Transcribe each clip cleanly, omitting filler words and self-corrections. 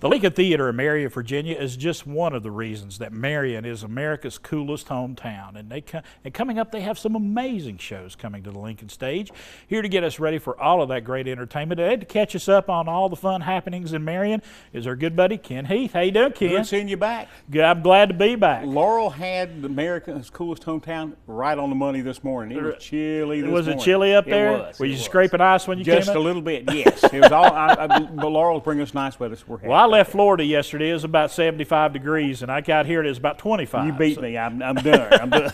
The Lincoln Theater in Marion, Virginia is just one of the reasons that Marion is America's coolest hometown. And coming up, they have some amazing shows coming to the Lincoln stage. Here to get us ready for all of that great entertainment and to catch us up on all the fun happenings in Marion is our good buddy Ken Heath. How you doing, Ken? Good seeing you back. Good, I'm glad to be back. Laurel had America's coolest hometown right on the money this morning. It was chilly this morning. Was it chilly up there? It was. Were you scraping ice when you came up? Just a little bit, yes. It was all. But Laurel's bringing us nice weather, so we're happy. Well, I left Florida yesterday. It was about 75 degrees, and I got here. It was about 25. You beat me. I'm done. I'm done.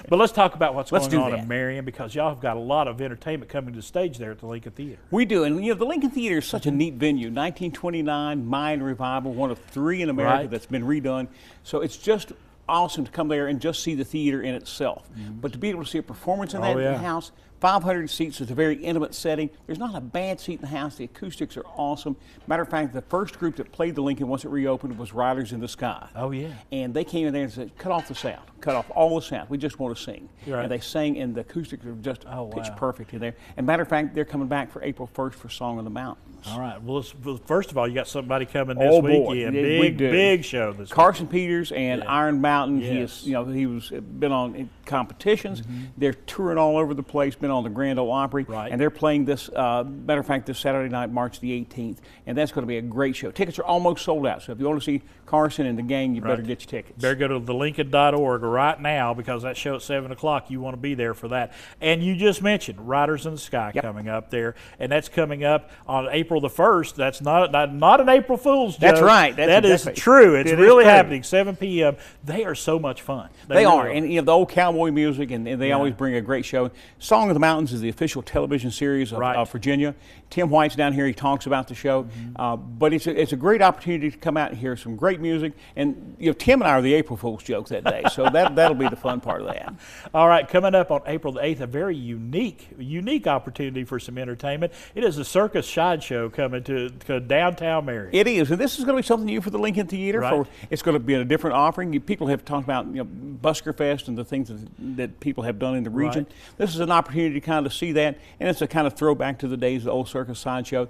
But let's talk about what's going on that. in Marion, because y'all have got a lot of entertainment coming to the stage there at the Lincoln Theater. We do, and you know the Lincoln Theater is such a neat venue. 1929 Mayan revival, one of 3 in America that's been redone. So it's just awesome to come there and just see the theater in itself. But to be able to see a performance in that house, 500 seats is a very intimate setting. There's not a bad seat in the house. The acoustics are awesome. Matter of fact, the first group that played the Lincoln once it reopened was Riders in the Sky. Oh, yeah. And they came in there and said, cut off the sound. Cut off all the sound. We just want to sing. Right. And they sang, and the acoustics are just pitch perfect in there. And matter of fact, they're coming back for April 1st for Song of the Mountains. All right. Well, first of all, you got somebody coming this weekend. Big show this Carson Peters and Iron Mountain. Yes. He was been on competitions. They're touring all over the place. Been on the Grand Ole Opry, and they're playing this. Matter of fact, this Saturday night, March the 18th, and that's going to be a great show. Tickets are almost sold out. So if you want to see Carson and the gang, you better get your tickets. Better go to thelincoln.org right now, because that show at 7 o'clock, you want to be there for that. And you just mentioned Riders in the Sky coming up there, and that's coming up on April the 1st. That's not an April Fool's joke. That's right. That is true. It's really happening. 7 p.m. They are so much fun. They are. And you know the old cowboy music, and they always bring a great show. Song of the Mountains is the official television series of Virginia. Tim White's down here. He talks about the show. But it's a great opportunity to come out and hear some great music. And you know, Tim and I are the April Fool's jokes that day, so that'll be the fun part of that. All right, coming up on April the 8th, a very unique opportunity for some entertainment. It is a circus sideshow coming to downtown Marion. It is, and this is going to be something new for the Lincoln Theater. It's going to be a different offering. People have talked about Busker Fest and the things that people have done in the region. This is an opportunity to kind of see that, and it's a kind of throwback to the days of the old circus sideshow.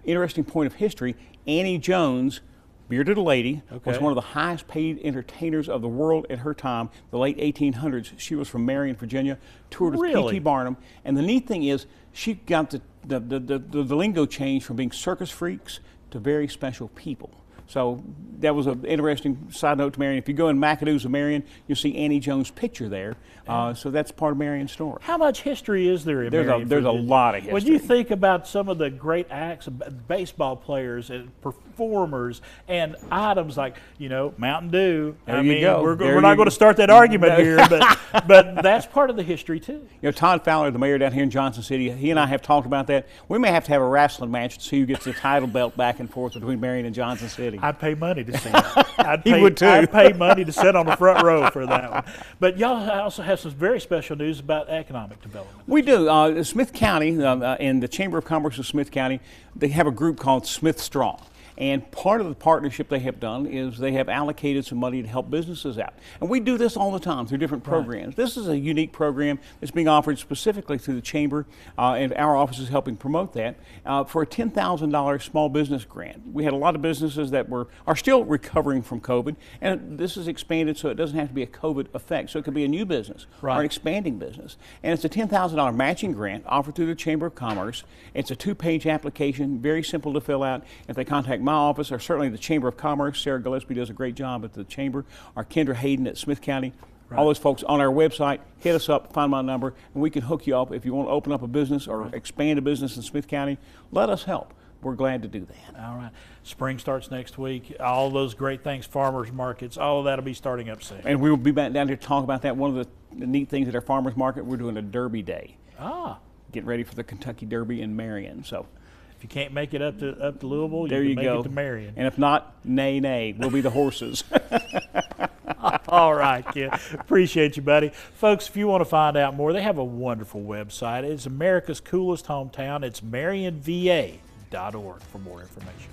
Interesting point of history, Annie Jones, bearded lady, was one of the highest paid entertainers of the world at her time, the late 1800s. She was from Marion, Virginia, toured with P.T. Barnum, and the neat thing is she got the lingo changed from being circus freaks to very special people. So that was an interesting side note to Marion. If you go in McAdoo's of Marion, you'll see Annie Jones' picture there. So that's part of Marion's story. How much history is there in Marion? There's a lot of history. When you think about some of the great acts, baseball players and performers and items like, Mountain Dew. We're not going to start that argument here, but that's part of the history too. Todd Fowler, the mayor down here in Johnson City, he and I have talked about that. We may have to have a wrestling match to see who gets the title belt back and forth between Marion and Johnson City. I'd pay money to see that. He would too. I'd pay money to sit on the front row for that one. But y'all also have some very special news about economic development. We do. Smith County and the Chamber of Commerce of Smith County, they have a group called Smith Strong. And part of the partnership they have done is they have allocated some money to help businesses out. And we do this all the time through different programs. This is a unique program that's being offered specifically through the Chamber, and our office is helping promote that, for a $10,000 small business grant. We had a lot of businesses that are still recovering from COVID, and this is expanded so it doesn't have to be a COVID effect. So it could be a new business or an expanding business. And it's a $10,000 matching grant offered through the Chamber of Commerce. It's a 2-page application, very simple to fill out. If they contact my office, or certainly the Chamber of Commerce, Sarah Gillespie does a great job at the Chamber, or Kendra Hayden at Smith County. All those folks on our website, hit us up, find my number, and we can hook you up if you want to open up a business or expand a business in Smith County. Let us help. We're glad to do that. All right. Spring starts next week. All those great things, farmers markets, all of that will be starting up soon. And we will be back down here to talk about that. One of the neat things at our farmers market, we're doing a Derby Day. Getting ready for the Kentucky Derby in Marion. So if you can't make it up to Louisville, there you can go. Make it to Marion. And if not, nay. We'll be the horses. All right, Ken. Appreciate you, buddy. Folks, if you want to find out more, they have a wonderful website. It's America's coolest hometown. It's marionva.org for more information.